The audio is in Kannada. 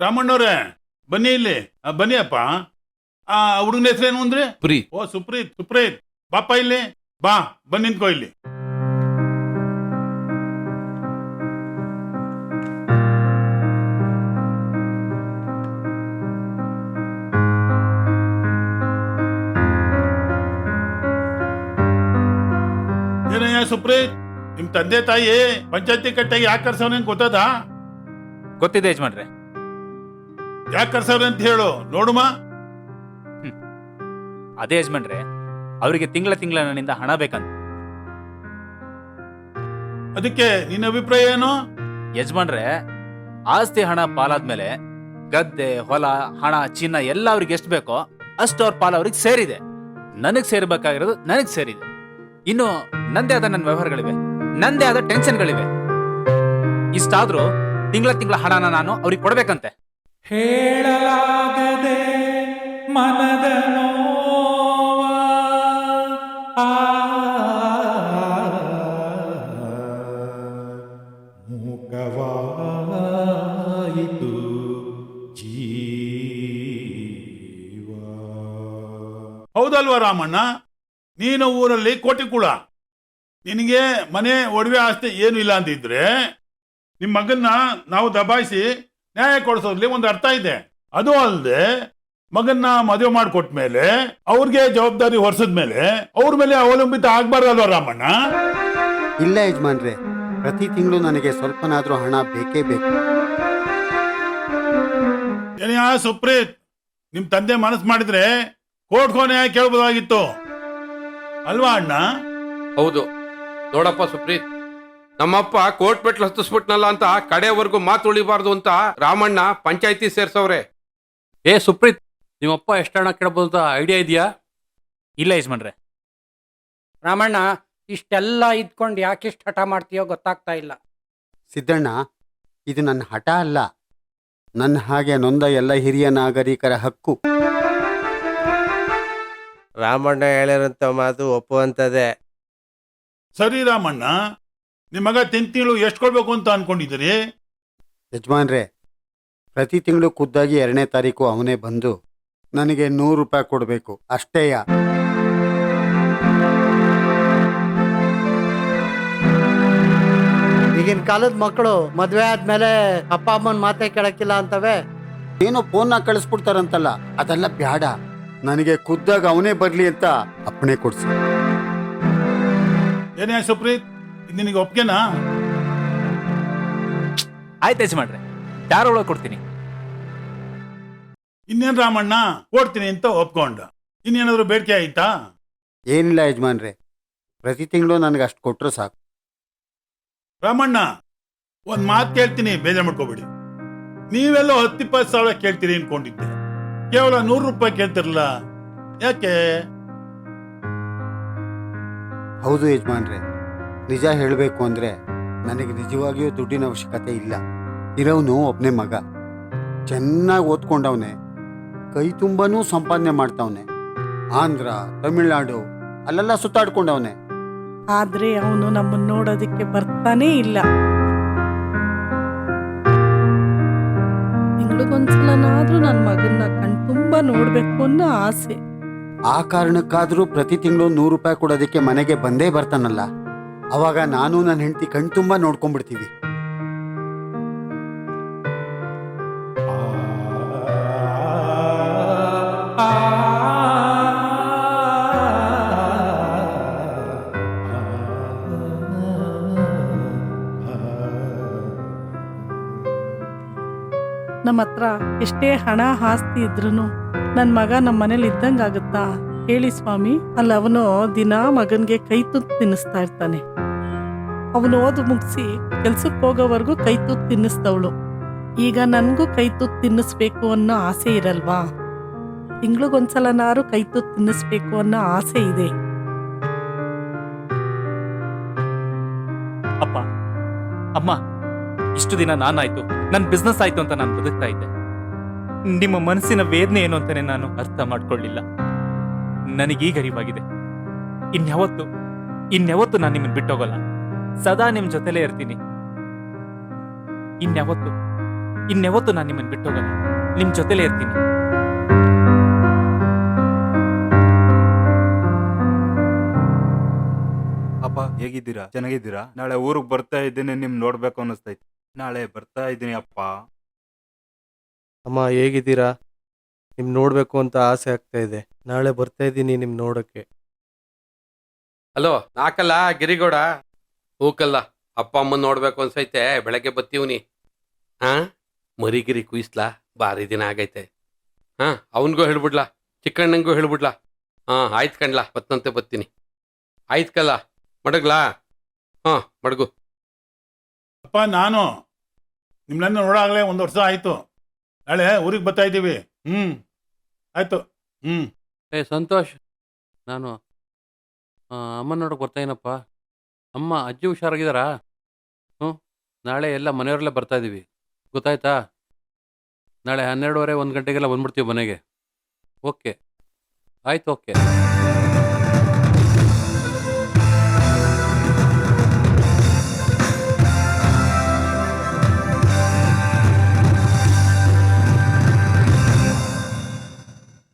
ರಾಮಣ್ಣವ್ರೆ ಬನ್ನಿ ಇಲ್ಲಿ ಬನ್ನಿ ಅಪ್ಪ. ಆ ಹುಡುಗನ ಹೆಸರೇನು ಅಂದ್ರೆ? ಪ್ರೀತ್. ಓ ಸುಪ್ರೀತ್. ಸುಪ್ರೀತ್ ಬಾಪ ಇಲ್ಲಿ ಬಾ, ಬಂದ್ ನಿಂತ್ಕೋ ಇಲ್ಲಿ. ಏನಯ್ಯ ಸುಪ್ರೀತ್, ನಿಮ್ ತಂದೆ ತಾಯಿ ಪಂಚಾಯತಿ ಕಟ್ಟಾಗಿ ಯಾಕೆ ಕರ್ಸವ್ರೆ ಅಂತ ಗೊತ್ತದ? ಗೊತ್ತಿದೆ ಯಜಮಾನ್ರೆ. ಯಾಕೆ ಕರ್ಸವ್ರೆ ಅಂತ ಹೇಳು ನೋಡುಮ. ಅದೇ ಯಜಮಾನ್ರೆ, ಅವರಿಗೆ ತಿಂಗಳ ನನ್ನಿಂದ ಹಣ ಬೇಕಂತ. ಅದಕ್ಕೆ ನಿನ್ನ ಅಭಿಪ್ರಾಯ ಏನು? ಯಜಮಾನ್ರೆ, ಆಸ್ತಿ ಹಣ ಪಾಲಾದ್ಮೇಲೆ ಗದ್ದೆ ಹೊಲ ಹಣ ಚಿನ್ನ ಎಲ್ಲ ಅವ್ರಿಗೆ ಎಷ್ಟು ಬೇಕೋ ಅಷ್ಟು ಅವ್ರ ಪಾಲ ಅವ್ರಿಗೆ ಸೇರಿದೆ. ನನಗ್ ಸೇರ್ಬೇಕಾಗಿರೋದು ನನಗ್ ಸೇರಿದೆ. ಇನ್ನು ನಂದೇ ಆದ ನನ್ನ ವ್ಯವಹಾರಗಳಿವೆ, ನಂದೇ ಆದ ಟೆನ್ಷನ್ಗಳಿವೆ. ಇಷ್ಟಾದ್ರೂ ತಿಂಗಳ ಹಣನ ನಾನು ಅವ್ರಿಗೆ ಕೊಡ್ಬೇಕಂತೆ. ಹೇಳಲಾಗದೆ ಮನದ ನೋವ ಮೂಕವಾಯಿತು ಜೀವ. ಹೌದಲ್ವಾ ರಾಮಣ್ಣ? ನೀನು ಊರಲ್ಲಿ ಕೋಟಿ ಕುಳ, ನಿನಗೆ ಮನೆ ಒಡವೆ ಆಸ್ತಿ ಏನು ಇಲ್ಲ ಅಂತಿದ್ರೆ ನಿಮ್ಮ ಮಗನ್ನ ನಾವು ದಬಾಯಿಸಿ ನ್ಯಾಯ ಕೊಡಿಸೋದ್ರಲ್ಲಿ ಒಂದು ಅರ್ಥ ಇದೆ. ಅದು ಅಲ್ಲದೆ ಮಗನ್ನ ಮದುವೆ ಮಾಡಿಕೊಟ್ಮೇಲೆ ಅವ್ರಿಗೆ ಜವಾಬ್ದಾರಿ ಹೊರಿಸಿದ್ಮೇಲೆ ಅವ್ರ ಮೇಲೆ ಅವಲಂಬಿತ ಆಗ್ಬಾರ್ದಲ್ವಾ ರಾಮಣ್ಣ? ಇಲ್ಲ ಯಜಮಾನ್ರೆ, ಪ್ರತಿ ತಿಂಗಳು ನನಗೆ ಸ್ವಲ್ಪನಾದ್ರೂ ಹಣ ಬೇಕೇ ಬೇಕು. ಏನಯ್ಯ ಸುಪ್ರೀತ್, ನಿಮ್ ತಂದೆ ಮನಸ್ಸು ಮಾಡಿದ್ರೆ ಕೋರ್ಟ್ಗೋ ನ್ಯಾಯ ಕೇಳ್ಬೋದಾಗಿತ್ತು ಅಲ್ವಾ ಅಣ್ಣ? ಹೌದು ನೋಡಪ್ಪ ಸುಪ್ರೀತ್, ನಮ್ಮಪ್ಪ ಕೋರ್ಟ್ ಮೆಟ್ಲು ಹತ್ತಿಸ್ಬಿಟ್ನಲ್ಲ ಅಂತ ಕಡೆವರೆಗೂ ಮಾತು ಉಳಿಬಾರ್ದು ಅಂತ ರಾಮಣ್ಣ ಪಂಚಾಯತಿ ಸೇರ್ಸವ್ರೆ. ಏ ಸುಪ್ರೀತ್, ನಿಮ್ಮಪ್ಪ ಎಷ್ಟು ಹಣ ಕೇಳಬಹುದು ಅಂತ ಐಡಿಯಾ ಇದೆಯಾ? ಇಲ್ಲ ಯಜಮಾನ್ರೆ. ರಾಮಣ್ಣ, ಇಷ್ಟೆಲ್ಲ ಇದ್ಕೊಂಡು ಯಾಕಿಷ್ಟು ಹಠ ಮಾಡ್ತೀಯೋ ಗೊತ್ತಾಗ್ತಾ ಇಲ್ಲ. ಸಿದ್ದಣ್ಣ, ಇದು ನನ್ನ ಹಠ ಅಲ್ಲ, ನನ್ನ ಹಾಗೆ ನೊಂದ ಎಲ್ಲ ಹಿರಿಯ ನಾಗರಿಕರ ಹಕ್ಕು. ರಾಮಣ್ಣ ಹೇಳಿರಂತ ಮಾತು ಒಪ್ಪುವಂತದೆ. ಸರಿ ರಾಮಣ್ಣ, ನಿಮ್ಮ ಮಗ ತಿಂಗಳು ಎಷ್ಟು ಕೊಡ್ಬೇಕು ಅಂತ ಅನ್ಕೊಂಡಿದ್ದೀರಿ? ಯಜಮಾನ್ರೆ, ಪ್ರತಿ ತಿಂಗಳು ಖುದ್ದಾಗಿ 2ನೇ ತಾರೀಕು ಅವನೇ ಬಂದು ನನಗೆ 100 ರೂಪಾಯಿ ಕೊಡಬೇಕು ಅಷ್ಟೇಯ. ಈಗಿನ ಕಾಲದ ಮಕ್ಕಳು ಮದ್ವೆ ಆದ್ಮೇಲೆ ಅಪ್ಪ ಅಮ್ಮನ ಮಾತೆ ಕೇಳಕ್ಕಿಲ್ಲ ಅಂತವೆ. ಏನೋ ಫೋನ್ನ ಕಳಿಸ್ಬಿಡ್ತಾರಂತಲ್ಲ, ಅದೆಲ್ಲ ಬ್ಯಾಡ. ನನಗೆ ಖುದ್ದಾಗ ಅವನೇ ಬರ್ಲಿ ಅಂತ ಅಪ್ಪಣೆ ಕೊಡ್ಸಿ. ಏನೇ ಸುಪ್ರೀತ್, ಇದು ನಿನಗೆ ಒಪ್ಗೆನಾ? ಆಯ್ತು ಯಜಮಾನ್ರೆ, ಯಾರೊಳಗೆ ಕೊಡ್ತೀನಿ. ಇನ್ನೇನ್ ರಾಮಣ್ಣ, ಕೊಡ್ತೀನಿ ಅಂತ ಒಪ್ಕೊಂಡ. ಇನ್ನೇನಾದ್ರು ಬೇಡಿಕೆ ಆಯ್ತಾ? ಏನಿಲ್ಲ ಯಜಮಾನ್ರೆ, ಪ್ರತಿ ತಿಂಗಳು ನನಗೆ ಅಷ್ಟು ಕೊಟ್ಟರು ಸಾಕು. ರಾಮಣ್ಣ, ಒಂದ್ ಮಾತು ಕೇಳ್ತೀನಿ, ಬೇಜಾರು ಮಾಡ್ಕೋಬೇಡಿ. ನೀವೆಲ್ಲೋ 10-20 ಸಾವಿರ ಕೇಳ್ತೀರಿ ಅನ್ಕೊಂಡಿದ್ದೆ, ಕೇವಲ 100 ರೂಪಾಯಿ ಕೇಳ್ತಿರಲ್ಲ, ಯಾಕೆ? ಹೌದು ಯಜಮಾನ್ರೆ, ನಿಜ ಹೇಳಬೇಕು ಅಂದರೆ ನನಗೆ ನಿಜವಾಗಿಯೂ ದುಡ್ಡಿನ ಅವಶ್ಯಕತೆ ಇಲ್ಲ. ಇರೋನು ಒಬ್ಬನೇ ಮಗ, ಚೆನ್ನಾಗಿ ಓದ್ಕೊಂಡವನೆ, ಕೈ ತುಂಬನೂ ಸಂಪಾದನೆ ಮಾಡ್ತಾವನೆ. ಆಂಧ್ರ ತಮಿಳ್ನಾಡು ಅಲ್ಲೆಲ್ಲ ಸುತ್ತಾಡ್ಕೊಂಡವನೆ. ಆದ್ರೆ ಅವನು ನಮ್ಮನ್ನ ನೋಡೋದಕ್ಕೆ ಬರ್ತಾನೇ ಇಲ್ಲ. ತಿಂಗಳಿಗೊಂದ್ಸಲನಾದ್ರೂ ನನ್ನ ಮಗನ್ನ ಕಣ್ತುಂಬ ನೋಡ್ಬೇಕು ಅನ್ನೋ ಆಸೆ. ಆ ಕಾರಣಕ್ಕಾದ್ರೂ ಪ್ರತಿ ತಿಂಗಳು 100 ರೂಪಾಯಿ ಕೊಡೋದಕ್ಕೆ ಮನೆಗೆ ಬಂದೇ ಬರ್ತಾನಲ್ಲ, ಅವಾಗ ನಾನು ನನ್ನ ಹೆಂಡತಿ ಕಣ್ತುಂಬ ನೋಡ್ಕೊಂಡ್ಬಿಡ್ತೀವಿ. ನಮ್ಮ ಹತ್ರ ಎಷ್ಟೇ ಹಣ ಆಸ್ತಿ ಇದ್ರೂ ನನ್ನ ಮಗ ನಮ್ಮ ಮನೇಲಿ ಇದ್ದಂಗಾಗುತ್ತಾ ಹೇಳಿ ಸ್ವಾಮಿ? ಅಲ್ಲ, ಅವನು ದಿನ ಮಗನ್ಗೆ ಕೈ ತುತ್ತು ತಿನ್ನಿಸ್ತಾ ಇರ್ತಾನೆ. ಅವನು ಓದು ಮುಗಿಸಿ ಕೆಲ್ಸಕ್ಕೆ ಹೋಗೋವರೆಗೂ ಕೈ ತುತ್ತು ತಿನ್ನಿಸ್ದವಳು. ಈಗ ನನಗೂ ಕೈ ತುತ್ತು ತಿನ್ನಿಸ್ಬೇಕು ಅನ್ನೋ ಆಸೆ ಇರಲ್ವಾ? ತಿಂಗಳಿಗೊಂದ್ಸಲನಾರು ಕೈ ತುತ್ತು ತಿನ್ನಿಸ್ಬೇಕು ಅನ್ನೋ ಆಸೆ ಇದೆ. ಅಪ್ಪ ಅಮ್ಮ, ಇಷ್ಟು ದಿನ ನಾನಾಯ್ತು, ನನ್ನ ಬಿಸ್ನೆಸ್ ಆಯ್ತು ಅಂತ ನಾನು ಬದುಕ್ತಾ ಇದ್ದೆ. ನಿಮ್ಮ ಮನಸ್ಸಿನ ವೇದನೆ ಏನು ಅಂತಾನೆ ನಾನು ಅರ್ಥ ಮಾಡ್ಕೊಳ್ಳಿಲ್ಲ. ನನಗೀಗ ಅರಿವಾಗಿದೆ. ಇನ್ಯಾವತ್ತು ನಾನು ನಿಮ್ಮನ್ನು ಬಿಟ್ಟೋಗಲ್ಲ, ಸದಾ ನಿಮ್ಮ ಜೊತೆಲೇ ಇರ್ತೀನಿ. ಇನ್ಯಾವತ್ತೂ ನಾನು ನಿಮ್ಮನ್ನು ಬಿಟ್ಟೋಗಲ್ಲ, ನಿಮ್ಮ ಜೊತೆಲೇ ಇರ್ತೀನಿ. ಅಪ್ಪ ಹೇಗಿದ್ದೀರಾ? ಚೆನ್ನಾಗಿದ್ದೀರಾ? ನಾಳೆ ಊರಿಗೆ ಬರ್ತಾ ಇದ್ದೀನಿ, ನಿಮ್ ನೋಡ್ಬೇಕು ಅನ್ನಿಸ್ತೈತಿ. ನಾಳೆ ಬರ್ತಾ ಇದ್ದೀನಿ ಅಪ್ಪ. ಅಮ್ಮ ಹೇಗಿದ್ದೀರಾ? ನಿಮ್ ನೋಡ್ಬೇಕು ಅಂತ ಆಸೆ ಆಗ್ತಾ ಇದೆ. ನಾಳೆ ಬರ್ತಾ ಇದ್ದೀನಿ ನಿಮ್ ನೋಡಕ್ಕೆ. ಹಲೋ, ನಾಕಲ್ಲ ಗಿರಿಗೌಡ? ಹೂಕಲ್ಲ, ಅಪ್ಪ ಅಮ್ಮನ್ ನೋಡ್ಬೇಕು ಅನ್ಸೈತೆ, ಬೆಳಗ್ಗೆ ಬತ್ತೀವ್ನಿ. ಹಾ, ಮರಿಗಿರಿ ಕುಯಿಸ್ಲಾ? ಭಾರಿ ದಿನ ಆಗೈತೆ. ಹಾ, ಅವನಿಗೂ ಹೇಳ್ಬಿಡ್ಲಾ, ಚಿಕ್ಕಣ್ಣಂಗೂ ಹೇಳ್ಬಿಡ್ಲಾ? ಹಾ, ಆಯ್ತು ಕಣ್ಲಾ, ಬತ್ತಂತೆ ಬತ್ತೀನಿ. ಆಯ್ತು ಕಲ್ಲ, ಮಡಗ್ಲಾ? ಹಾ, ಮಡಗು. ಅಪ್ಪ, ನಾನು ನಿಮ್ಮನ್ನ ನೋಡಾಗಲೇ 1 ವರ್ಷ ಆಯಿತು. ನಾಳೆ ಊರಿಗೆ ಬರ್ತಾ ಇದ್ದೀವಿ. ಆಯಿತು. ಏ ಸಂತೋಷ್, ನಾನು ಅಮ್ಮನ ನೋಡಕ್ಕೆ ಬರ್ತಾಯಿನಪ್ಪ. ಅಮ್ಮ ಅಜ್ಜಿ ಹುಷಾರಾಗಿದ್ದಾರಾ? ನಾಳೆ ಎಲ್ಲ ಮನೆಯವರೆಲ್ಲ ಬರ್ತಾ ಇದ್ದೀವಿ, ಗೊತ್ತಾಯ್ತಾ? ನಾಳೆ 12:30 1 ಗಂಟೆಗೆಲ್ಲ ಬಂದ್ಬಿಡ್ತೀವಿ ಮನೆಗೆ. ಓಕೆ, ಆಯ್ತು, ಓಕೆ.